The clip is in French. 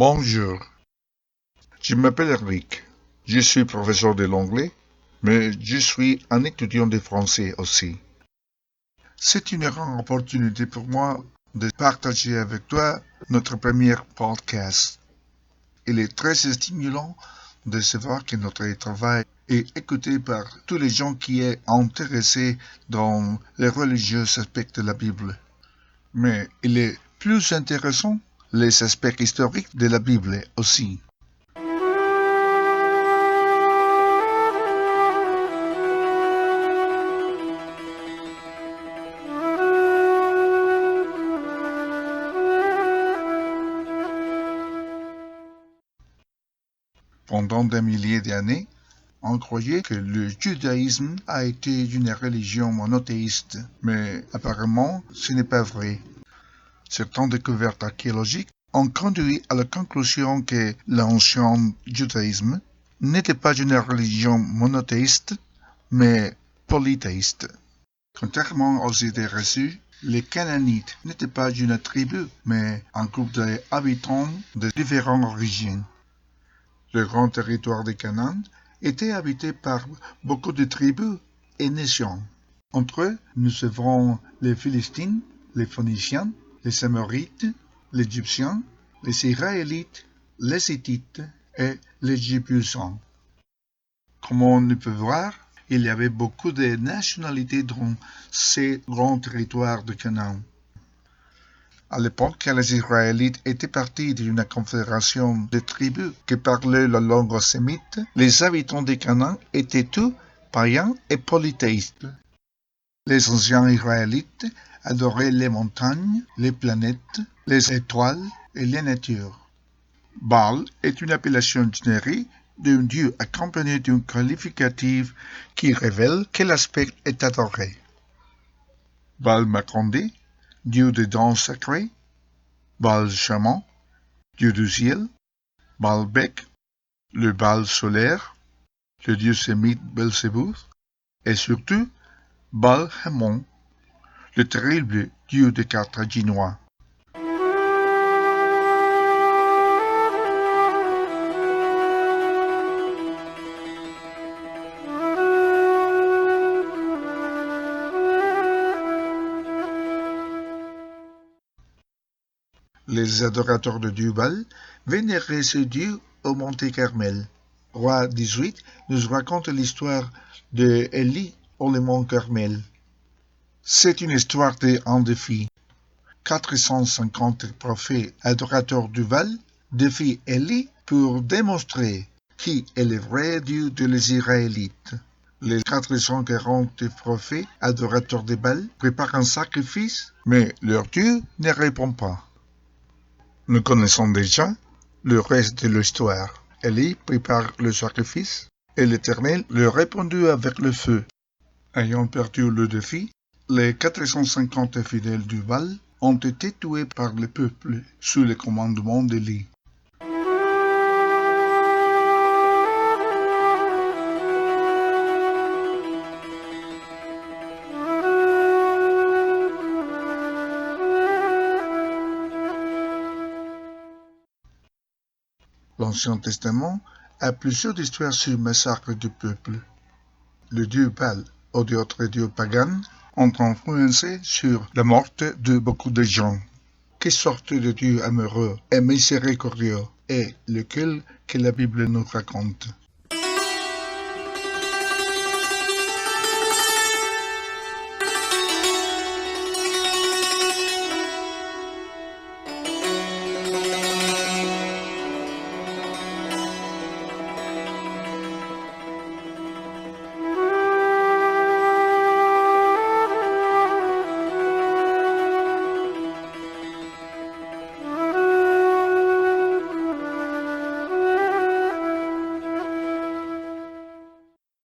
Bonjour, je m'appelle Eric. Je suis professeur de l'anglais, mais je suis un étudiant de français aussi. C'est une grande opportunité pour moi de partager avec toi notre premier podcast. Il est très stimulant de savoir que notre travail est écouté par tous les gens qui sont intéressés dans les religieux aspects de la Bible. Mais il est plus intéressant les aspects historiques de la Bible aussi. Pendant des milliers d'années, on croyait que le judaïsme a été une religion monothéiste, mais apparemment ce n'est pas vrai. Certaines découvertes archéologiques ont conduit à la conclusion que l'ancien judaïsme n'était pas une religion monothéiste, mais polythéiste. Contrairement aux idées reçues, les Canaanites n'étaient pas une tribu, mais un groupe d'habitants de différentes origines. Le grand territoire de Canaan était habité par beaucoup de tribus et nations. Entre eux, nous avons les Philistines, les Phéniciens, les Amorites, les Égyptiens, les Israélites, les Hittites et les Jébusiens. Comme on peut voir, il y avait beaucoup de nationalités dans ces grands territoires de Canaan. À l'époque, les Israélites étaient partis d'une confédération de tribus qui parlaient la langue sémite. Les habitants de Canaan étaient tous païens et polythéistes. Les anciens Israélites adoraient les montagnes, les planètes, les étoiles et la nature. Baal est une appellation générique d'un dieu accompagné d'un qualificatif qui révèle quel aspect est adoré. Baal Macondi, dieu des danses sacrées, Baal Shaman, dieu du ciel, Baal Bek, le Baal solaire, le dieu sémite Belzébuth, et surtout Baal Hamon, le terrible dieu des Carthaginois. Les adorateurs de Dieu Baal vénéraient ce dieu au Monte Carmel. Roi 18 nous raconte l'histoire de Élie au mont Carmel. C'est une histoire d'un défi. 450 prophètes adorateurs du Baal défient Élie pour démontrer qui est le vrai Dieu des Israélites. Les 440 prophètes adorateurs de Baal préparent un sacrifice, mais leur Dieu ne répond pas. Nous connaissons déjà le reste de l'histoire. Élie prépare le sacrifice et l'Éternel lui répondit avec le feu. Ayant perdu le défi, les 450 fidèles du Baal ont été tués par le peuple sous le commandement d'Élie. L'Ancien Testament a plusieurs histoires sur le massacre du peuple. Le dieu Baal ou d'autres dieux pagans ont influencé sur la mort de beaucoup de gens. Quelle sorte de Dieu amoureux et miséricordieux est lequel que la Bible nous raconte?